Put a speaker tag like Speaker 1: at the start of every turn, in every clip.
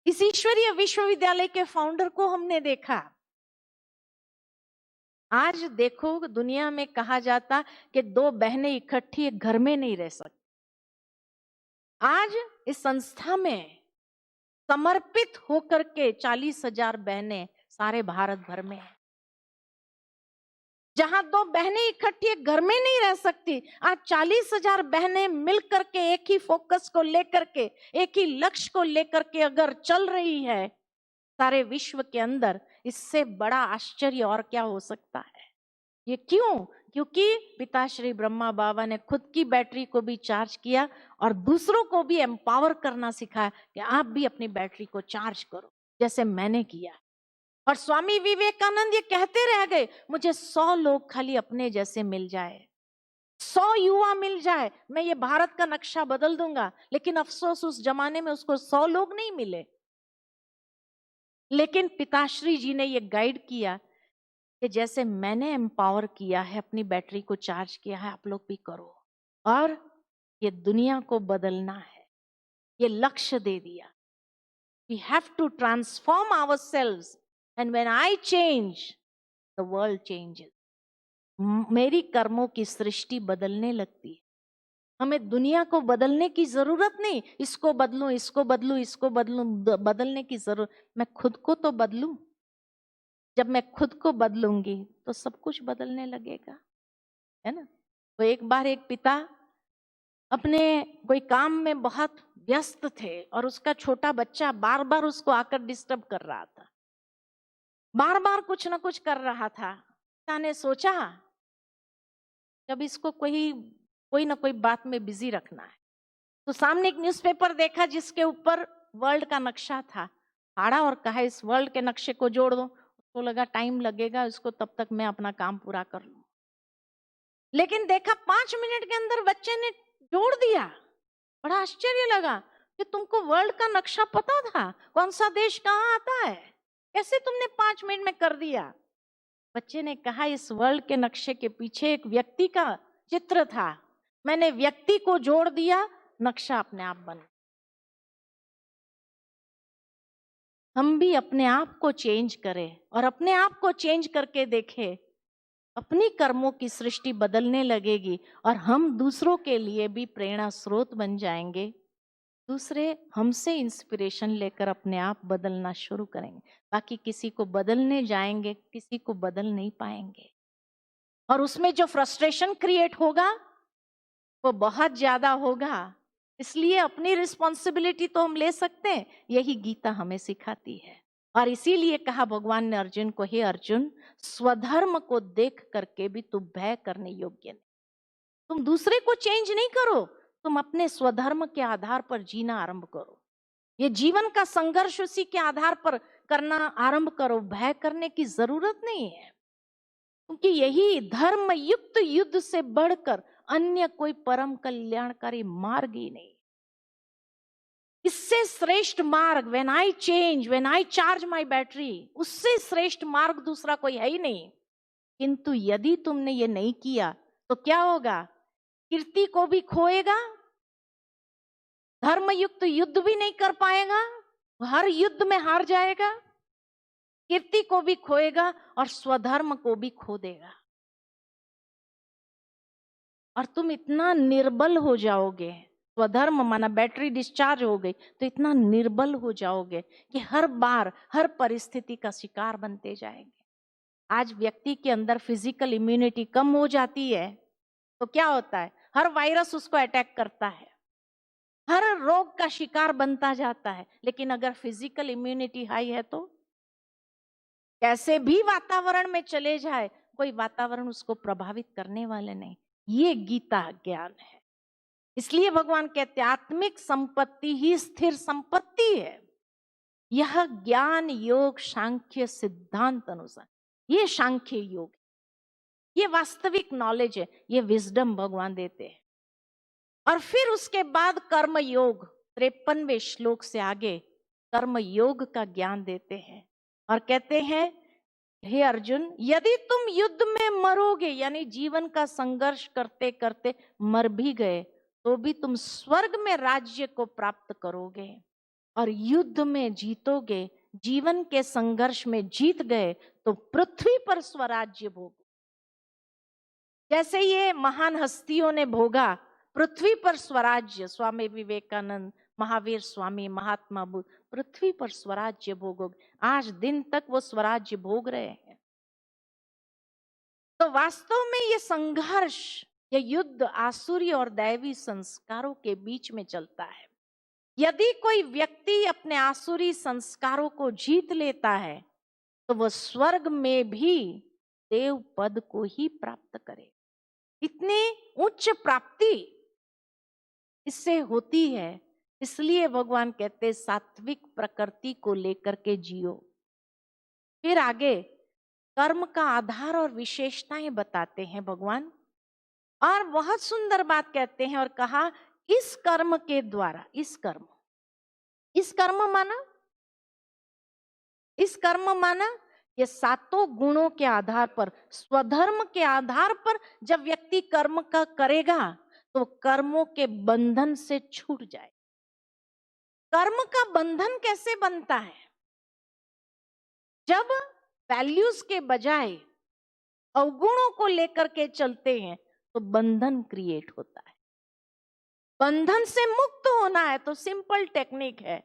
Speaker 1: इस ईश्वरीय विश्वविद्यालय के फाउंडर को हमने देखा। आज देखो, दुनिया में कहा जाता कि दो बहनें इकट्ठी एक घर में नहीं रह सकती। आज इस संस्था में समर्पित होकर के 40,000 बहनें सारे भारत भर में है। जहां दो बहनें इकट्ठी एक घर में नहीं रह सकती, आज 40,000 बहनें मिलकर के एक ही फोकस को लेकर के, एक ही लक्ष्य को लेकर के अगर चल रही है सारे विश्व के अंदर, इससे बड़ा आश्चर्य और क्या हो सकता है। ये क्यों? क्योंकि पिताश्री ब्रह्मा बाबा ने खुद की बैटरी को भी चार्ज किया और दूसरों को भी एम्पावर करना सिखाया कि आप भी अपनी बैटरी को चार्ज करो जैसे मैंने किया। और स्वामी विवेकानंद ये कहते रह गए, मुझे 100 लोग खाली अपने जैसे मिल जाए, 100 युवा मिल जाए, मैं ये भारत का नक्शा बदल दूंगा। लेकिन अफसोस उस जमाने में उसको 100 लोग नहीं मिले। लेकिन पिताश्री जी ने ये गाइड किया कि जैसे मैंने एम्पावर किया है, अपनी बैटरी को चार्ज किया है, आप लोग भी करो। और ये दुनिया को बदलना है, ये लक्ष्य दे दिया। We have to transform ourselves and when I change, the world changes. मेरी कर्मों की सृष्टि बदलने लगती है। हमें दुनिया को बदलने की जरूरत नहीं, इसको बदलूं, इसको बदलूं, इसको बदलूं, बदलने की जरूरत, मैं खुद को तो बदलूं। जब मैं खुद को बदलूंगी तो सब कुछ बदलने लगेगा, है ना। तो एक बार एक पिता अपने कोई काम में बहुत व्यस्त थे और उसका छोटा बच्चा बार बार उसको आकर डिस्टर्ब कर रहा था, बार बार कुछ ना कुछ कर रहा था। पिता ने सोचा जब इसको कोई ना कोई बात में बिजी रखना है, तो सामने एक न्यूज़पेपर देखा जिसके ऊपर वर्ल्ड का नक्शा था, फाड़ा और कहा इस वर्ल्ड के नक्शे को जोड़ दो। उसको लगा टाइम लगेगा इसको, तब तक मैं अपना काम पूरा कर लूं। लेकिन देखा 5 मिनट के अंदर बच्चे ने जोड़ दिया। बड़ा आश्चर्य लगा कि तुमको वर्ल्ड का नक्शा पता था, कौन सा देश कहाँ आता है, कैसे तुमने 5 मिनट में कर दिया। बच्चे ने कहा इस वर्ल्ड के नक्शे के पीछे एक व्यक्ति का चित्र था, मैंने व्यक्ति को जोड़ दिया, नक्शा अपने आप बन। हम भी अपने आप को चेंज करें और अपने आप को चेंज करके देखें, अपनी कर्मों की सृष्टि बदलने लगेगी और हम दूसरों के लिए भी प्रेरणा स्रोत बन जाएंगे। दूसरे हमसे इंस्पिरेशन लेकर अपने आप बदलना शुरू करेंगे। बाकी किसी को बदलने जाएंगे, किसी को बदल नहीं पाएंगे और उसमें जो फ्रस्ट्रेशन क्रिएट होगा वो बहुत ज्यादा होगा। इसलिए अपनी रिस्पॉन्सिबिलिटी तो हम ले सकते हैं, यही गीता हमें सिखाती है। और इसीलिए कहा भगवान ने अर्जुन को, हे अर्जुन, स्वधर्म को देख करके भी तू भय करने योग्य नहीं। तुम दूसरे को चेंज नहीं करो, तुम अपने स्वधर्म के आधार पर जीना आरंभ करो। ये जीवन का संघर्ष उसी के आधार पर करना आरंभ करो। भय करने की जरूरत नहीं है, क्योंकि यही धर्म युक्त युद्ध से बढ़कर अन्य कोई परम कल्याणकारी मार्ग ही नहीं। इससे श्रेष्ठ मार्ग, when I change, when I charge my battery, उससे श्रेष्ठ मार्ग दूसरा कोई है ही नहीं। किंतु यदि तुमने ये नहीं किया तो क्या होगा? कीर्ति को भी खोएगा, धर्मयुक्त युद्ध भी नहीं कर पाएगा, हर युद्ध में हार जाएगा, कीर्ति को भी खोएगा और स्वधर्म को भी खो देगा। और तुम इतना निर्बल हो जाओगे, स्वधर्म माना बैटरी डिस्चार्ज हो गई तो इतना निर्बल हो जाओगे कि हर बार हर परिस्थिति का शिकार बनते जाएंगे। आज व्यक्ति के अंदर फिजिकल इम्यूनिटी कम हो जाती है तो क्या होता है? हर वायरस उसको अटैक करता है, हर रोग का शिकार बनता जाता है। लेकिन अगर फिजिकल इम्यूनिटी हाई है तो कैसे भी वातावरण में चले जाए, कोई वातावरण उसको प्रभावित करने वाले नहीं। ये गीता ज्ञान है। इसलिए भगवान कहते आत्मिक संपत्ति ही स्थिर संपत्ति है। यह ज्ञान योग सांख्य सिद्धांत अनुसार, ये सांख्य योग, ये वास्तविक नॉलेज है, ये विजडम भगवान देते हैं। और फिर उसके बाद कर्म योग, 53वें श्लोक से आगे कर्म योग का ज्ञान देते हैं और कहते हैं हे अर्जुन, यदि तुम युद्ध में मरोगे, यानी जीवन का संघर्ष करते करते मर भी गए, तो भी तुम स्वर्ग में राज्य को प्राप्त करोगे। और युद्ध में जीतोगे, जीवन के संघर्ष में जीत गए, तो पृथ्वी पर स्वराज्य भोगो। जैसे ये महान हस्तियों ने भोगा पृथ्वी पर स्वराज्य, स्वामी विवेकानंद, महावीर स्वामी, महात्मा बुद्ध, पृथ्वी पर स्वराज्य भोगोगे। आज दिन तक वो स्वराज्य भोग रहे हैं। तो वास्तव में ये संघर्ष, ये युद्ध आसुरी और दैवी संस्कारों के बीच में चलता है। यदि कोई व्यक्ति अपने आसुरी संस्कारों को जीत लेता है, तो वह स्वर्ग में भी देव पद को ही प्राप्त करे। इतनी उच्च प्राप्ति इससे होती है। इसलिए भगवान कहते सात्विक प्रकृति को लेकर के जियो। फिर आगे कर्म का आधार और विशेषताएं बताते हैं भगवान, और बहुत सुंदर बात कहते हैं और कहा, इस कर्म के द्वारा, इस कर्म माना ये सातों गुणों के आधार पर, स्वधर्म के आधार पर जब व्यक्ति कर्म का करेगा, तो कर्मों के बंधन से छूट जाए। कर्म का बंधन कैसे बनता है? जब वैल्यूज के बजाय अवगुणों को लेकर के चलते हैं, तो बंधन क्रिएट होता है। बंधन से मुक्त होना है तो सिंपल टेक्निक है,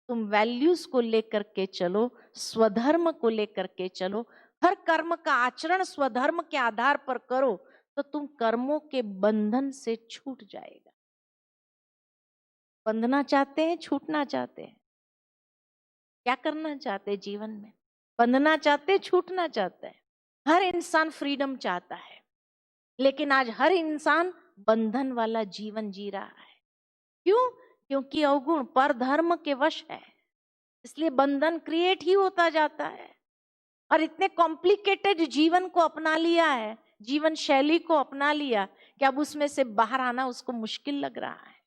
Speaker 1: तुम वैल्यूज को लेकर के चलो, स्वधर्म को लेकर के चलो, हर कर्म का आचरण स्वधर्म के आधार पर करो, तो तुम कर्मों के बंधन से छूट जाएगा। बंधना चाहते हैं, छूटना चाहते हैं, क्या करना चाहते हैं जीवन में? बंधना चाहते, छूटना चाहता है। हर इंसान फ्रीडम चाहता है, लेकिन आज हर इंसान बंधन वाला जीवन जी रहा है। क्यों? क्योंकि अवगुण पर धर्म के वश है, इसलिए बंधन क्रिएट ही होता जाता है। और इतने कॉम्प्लिकेटेड जीवन को अपना लिया है, जीवन शैली को अपना लिया कि अब उसमें से बाहर आना उसको मुश्किल लग रहा है।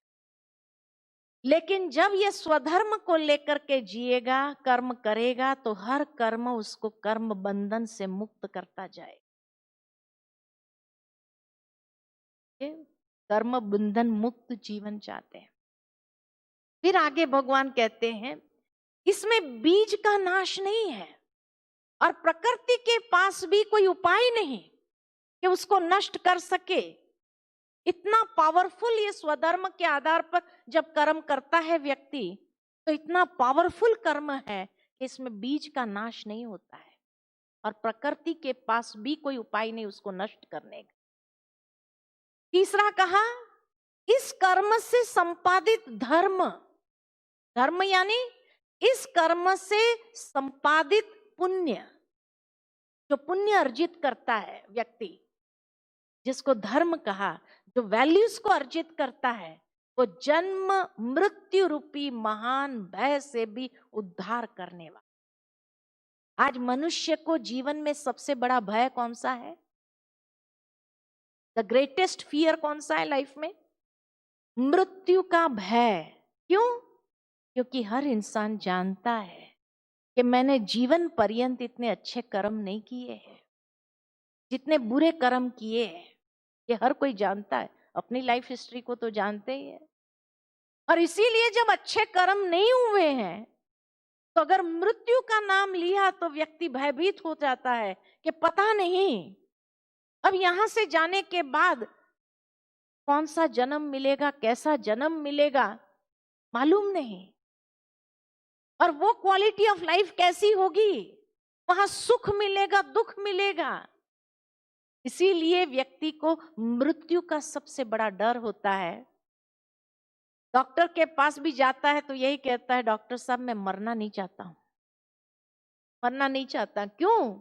Speaker 1: लेकिन जब ये स्वधर्म को लेकर के जिएगा, कर्म करेगा, तो हर कर्म उसको कर्म बंधन से मुक्त करता जाए। कर्म बंधन मुक्त जीवन चाहते हैं। फिर आगे भगवान कहते हैं, इसमें बीज का नाश नहीं है और प्रकृति के पास भी कोई उपाय नहीं कि उसको नष्ट कर सके। इतना पावरफुल ये स्वधर्म के आधार पर जब कर्म करता है व्यक्ति, तो इतना पावरफुल कर्म है कि इसमें बीज का नाश नहीं होता है और प्रकृति के पास भी कोई उपाय नहीं उसको नष्ट करने का। तीसरा कहा, इस कर्म से संपादित धर्म, धर्म यानी इस कर्म से संपादित पुण्य, जो पुण्य अर्जित करता है व्यक्ति, जिसको धर्म कहा, जो वैल्यूज को अर्जित करता है, वो जन्म मृत्यु रूपी महान भय से भी उद्धार करने वाला। आज मनुष्य को जीवन में सबसे बड़ा भय कौन सा है? द ग्रेटेस्ट फियर कौन सा है लाइफ में? मृत्यु का भय। क्यों? क्योंकि हर इंसान जानता है कि मैंने जीवन पर्यंत इतने अच्छे कर्म नहीं किए हैं, जितने बुरे कर्म किए हैं। ये हर कोई जानता है, अपनी लाइफ हिस्ट्री को तो जानते ही है। और इसीलिए जब अच्छे कर्म नहीं हुए हैं, तो अगर मृत्यु का नाम लिया तो व्यक्ति भयभीत हो जाता है कि पता नहीं अब यहां से जाने के बाद कौन सा जन्म मिलेगा, कैसा जन्म मिलेगा, मालूम नहीं। और वो क्वालिटी ऑफ लाइफ कैसी होगी, वहां सुख मिलेगा, दुख मिलेगा। इसीलिए व्यक्ति को मृत्यु का सबसे बड़ा डर होता है। डॉक्टर के पास भी जाता है तो यही कहता है, डॉक्टर साहब मैं मरना नहीं चाहता हूं, मरना नहीं चाहता। क्यों?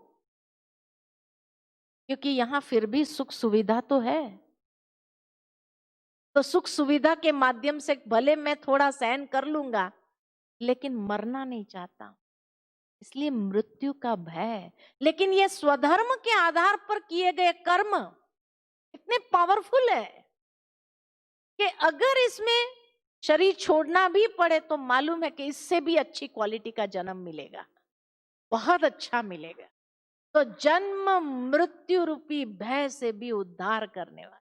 Speaker 1: क्योंकि यहां फिर भी सुख सुविधा तो है, तो सुख सुविधा के माध्यम से भले मैं थोड़ा सहन कर लूंगा, लेकिन मरना नहीं चाहता, इसलिए मृत्यु का भय। लेकिन ये स्वधर्म के आधार पर किए गए कर्म इतने पावरफुल है कि अगर इसमें शरीर छोड़ना भी पड़े तो मालूम है कि इससे भी अच्छी क्वालिटी का जन्म मिलेगा, बहुत अच्छा मिलेगा। तो जन्म मृत्यु रूपी भय से भी उद्धार करने वाला।